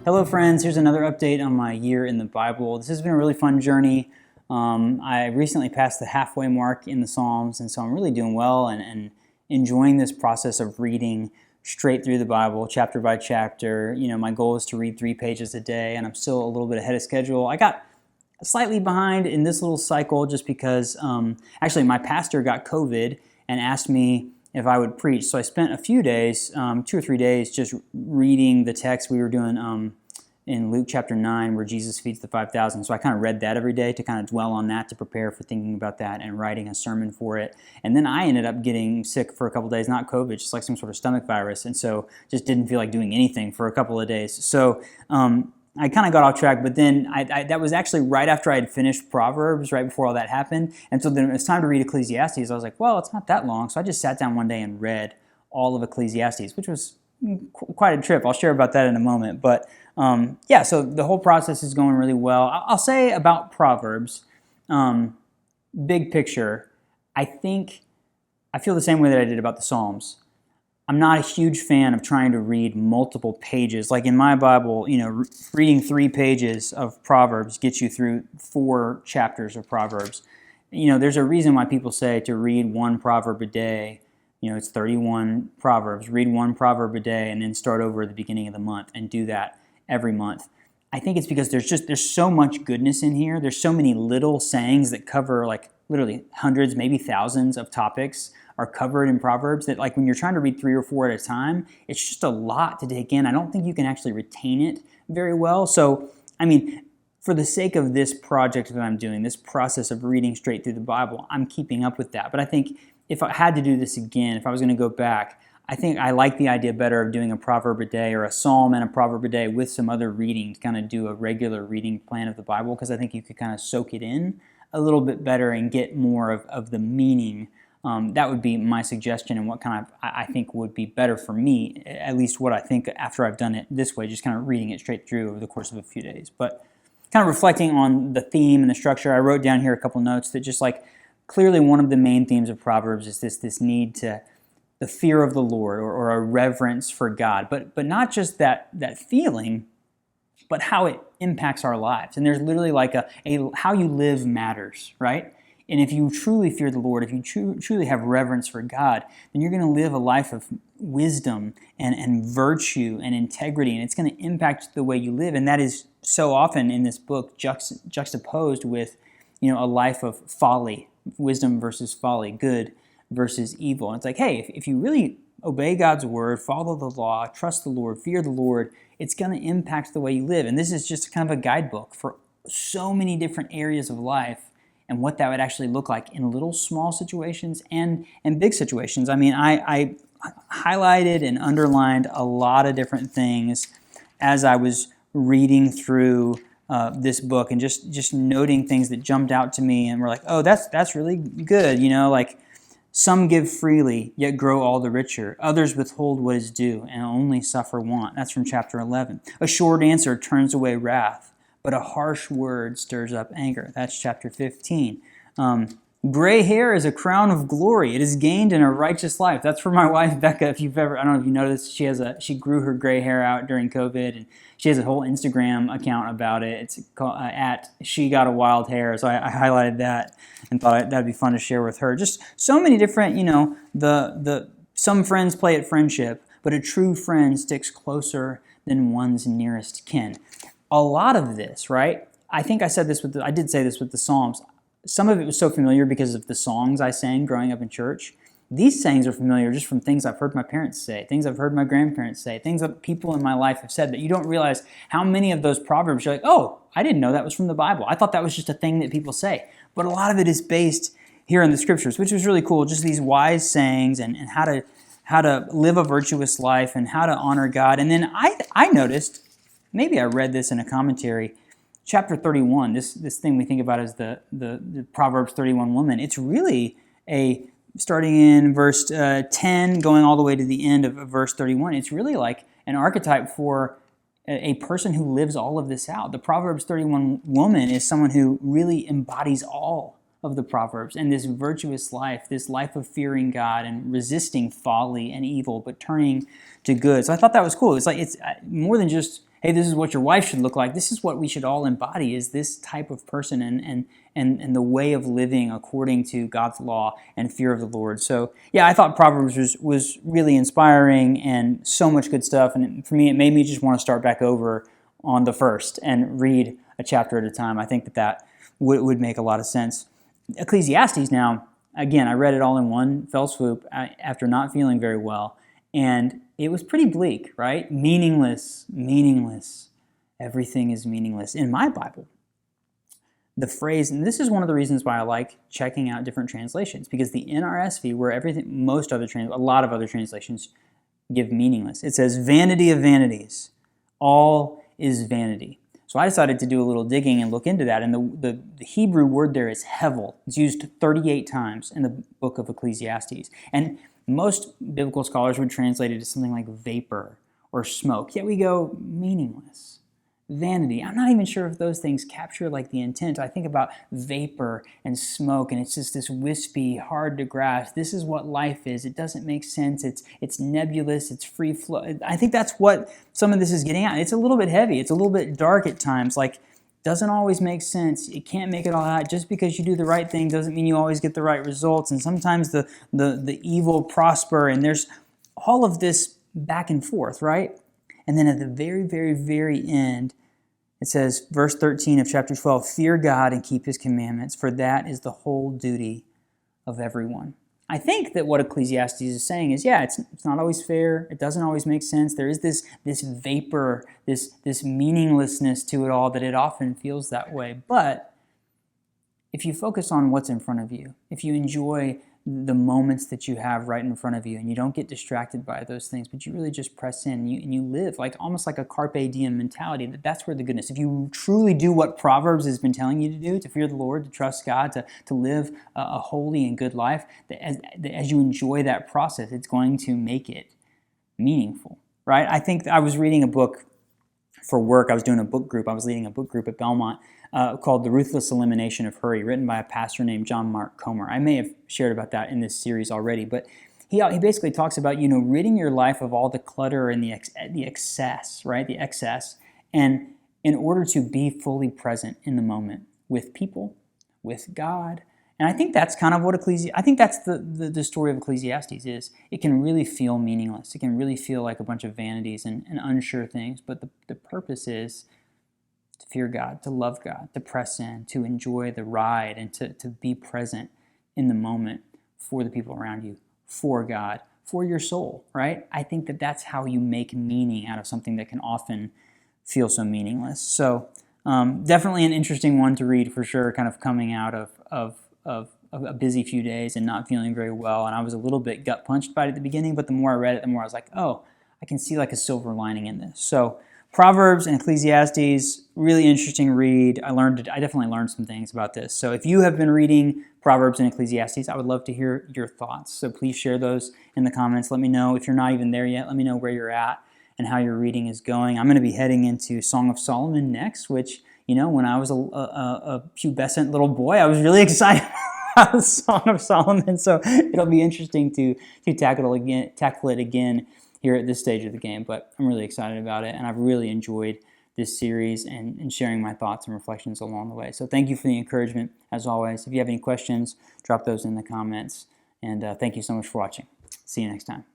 Hello friends, here's another update on my year in the Bible. This has been a really fun journey. I recently passed the halfway mark in the Psalms, and so I'm really doing well and enjoying this process of reading straight through the Bible, chapter by chapter. You know, my goal is to read 3 pages a day, and I'm still a little bit ahead of schedule. I got slightly behind in this little cycle just because actually my pastor got COVID and asked me if I would preach. So I spent a few days, 2 or 3 days, just reading the text we were doing in Luke chapter 9 where Jesus feeds the 5,000. So I kind of read that every day to kind of dwell on that, to prepare for thinking about that and writing a sermon for it. And then I ended up getting sick for a couple days, not COVID, just like some sort of stomach virus. And so just didn't feel like doing anything for a couple of days. So I kind of got off track, but then that was actually right after I had finished Proverbs, right before all that happened. And so then it was time to read Ecclesiastes. I was like, well, it's not that long. So I just sat down one day and read all of Ecclesiastes, which was quite a trip. I'll share about that in a moment. But yeah, so the whole process is going really well. I'll say about Proverbs, big picture, I feel the same way that I did about the Psalms. I'm not a huge fan of trying to read multiple pages. Like in my Bible, you know, reading 3 pages of Proverbs gets you through 4 chapters of Proverbs. You know, there's a reason why people say to read 1 proverb a day. You know, it's 31 Proverbs. Read 1 proverb a day and then start over at the beginning of the month and do that every month. I think it's because there's so much goodness in here. There's so many little sayings that cover like literally hundreds, maybe thousands of topics are covered in Proverbs that like when you're trying to read 3 or 4 at a time, it's just a lot to take in. I don't think you can actually retain it very well. So, I mean, for the sake of this project that I'm doing, this process of reading straight through the Bible, I'm keeping up with that. But I think if I had to do this again, if I was going to go back, I think I like the idea better of doing a proverb a day or a psalm and a proverb a day with some other reading to kind of do a regular reading plan of the Bible, because I think you could kind of soak it in a little bit better and get more of the meaning. That would be my suggestion and what kind of I think would be better for me, at least what I think after I've done it this way, just kind of reading it straight through over the course of a few days. But kind of reflecting on the theme and the structure, I wrote down here a couple notes that just like clearly one of the main themes of Proverbs is this need to the fear of the Lord or a reverence for God, but not just that feeling, but how it impacts our lives. And there's literally like a how you live matters, right? And if you truly fear the Lord, if you truly have reverence for God, then you're going to live a life of wisdom and virtue and integrity, and it's going to impact the way you live. And that is so often in this book juxtaposed with, you know, a life of folly, wisdom versus folly, good versus evil. And it's like, hey, if you really obey God's word, follow the law, trust the Lord, fear the Lord, it's going to impact the way you live. And this is just kind of a guidebook for so many different areas of life and what that would actually look like in little small situations and big situations. I mean, I highlighted and underlined a lot of different things as I was reading through this book and just noting things that jumped out to me and were like, oh, that's really good. You know, like some give freely, yet grow all the richer. Others withhold what is due and only suffer want. That's from chapter 11. A short answer turns away wrath, but a harsh word stirs up anger. That's chapter 15. Gray hair is a crown of glory. It is gained in a righteous life. That's for my wife, Becca. If you've ever, I don't know if you noticed, she grew her gray hair out during COVID, and she has a whole Instagram account about it. It's called at She Got a Wild Hair. So I highlighted that and thought that'd be fun to share with her. Just so many different, you know, some friends play at friendship, but a true friend sticks closer than one's nearest kin. A lot of this, right? I think I did say this with the Psalms. Some of it was so familiar because of the songs I sang growing up in church. These sayings are familiar just from things I've heard my parents say, things I've heard my grandparents say, things that people in my life have said, that you don't realize how many of those proverbs you're like, oh, I didn't know that was from the Bible. I thought that was just a thing that people say. But a lot of it is based here in the scriptures, which was really cool. Just these wise sayings and how to live a virtuous life and how to honor God. And then I noticed, maybe I read this in a commentary, chapter 31, this thing we think about as the Proverbs 31 woman, it's really starting in verse 10, going all the way to the end of verse 31, it's really like an archetype for a person who lives all of this out. The Proverbs 31 woman is someone who really embodies all of the Proverbs and this virtuous life, this life of fearing God and resisting folly and evil, but turning to good. So I thought that was cool. It's like it's more than just hey, this is what your wife should look like. This is what we should all embody, is this type of person and the way of living according to God's law and fear of the Lord. So yeah, I thought Proverbs was really inspiring and so much good stuff. And for me, it made me just want to start back over on the first and read a chapter at a time. I think that would make a lot of sense. Ecclesiastes now, again, I read it all in one fell swoop after not feeling very well. And it was pretty bleak, right? Meaningless, meaningless. Everything is meaningless. In my Bible, the phrase, and this is one of the reasons why I like checking out different translations, because the NRSV, where a lot of other translations give meaningless. It says, vanity of vanities, all is vanity. So I decided to do a little digging and look into that, and the Hebrew word there is hevel. It's used 38 times in the book of Ecclesiastes. And most biblical scholars would translate it as something like vapor or smoke. Yet we go, meaningless, vanity. I'm not even sure if those things capture like the intent. I think about vapor and smoke, and it's just this wispy, hard to grasp. This is what life is. It doesn't make sense. It's nebulous. It's free flow. I think that's what some of this is getting at. It's a little bit heavy. It's a little bit dark at times. Like, doesn't always make sense. You can't make it all out. Just because you do the right thing doesn't mean you always get the right results. And sometimes the evil prosper, and there's all of this back and forth, right? And then at the very, very, very end, it says, verse 13 of chapter 12, fear God and keep his commandments, for that is the whole duty of everyone. I think that what Ecclesiastes is saying is, yeah, it's not always fair. It doesn't always make sense. There is this vapor, this meaninglessness to it all, that it often feels that way. But if you focus on what's in front of you, if you enjoy the moments that you have right in front of you, and you don't get distracted by those things, but you really just press in and you live like almost like a carpe diem mentality, that's where the goodness. If you truly do what Proverbs has been telling you to do, to fear the Lord, to trust God, to live a holy and good life, as you enjoy that process, it's going to make it meaningful, right? I think I was reading a book for work. I was doing a book group. I was leading a book group at Belmont called The Ruthless Elimination of Hurry, written by a pastor named John Mark Comer. I may have shared about that in this series already, but he basically talks about, ridding your life of all the clutter and the excess, right? The excess, and in order to be fully present in the moment with people, with God. And I think that's kind of what I think that's the story of Ecclesiastes is. It can really feel meaningless. It can really feel like a bunch of vanities and unsure things, but the purpose is to fear God, to love God, to press in, to enjoy the ride, and to be present in the moment for the people around you, for God, for your soul, right? I think that that's how you make meaning out of something that can often feel so meaningless. So definitely an interesting one to read for sure, kind of coming out of a busy few days and not feeling very well. And I was a little bit gut punched by it at the beginning, but the more I read it, the more I was like, oh, I can see like a silver lining in this. So Proverbs and Ecclesiastes, really interesting read. I definitely learned some things about this. So if you have been reading Proverbs and Ecclesiastes, I would love to hear your thoughts. So please share those in the comments. Let me know if you're not even there yet. Let me know where you're at and how your reading is going. I'm going to be heading into Song of Solomon next, which, when I was a pubescent little boy, I was really excited about the Song of Solomon. So it'll be interesting to tackle it again here at this stage of the game, but I'm really excited about it, and I've really enjoyed this series and sharing my thoughts and reflections along the way. So thank you for the encouragement, as always. If you have any questions, drop those in the comments, and thank you so much for watching. See you next time.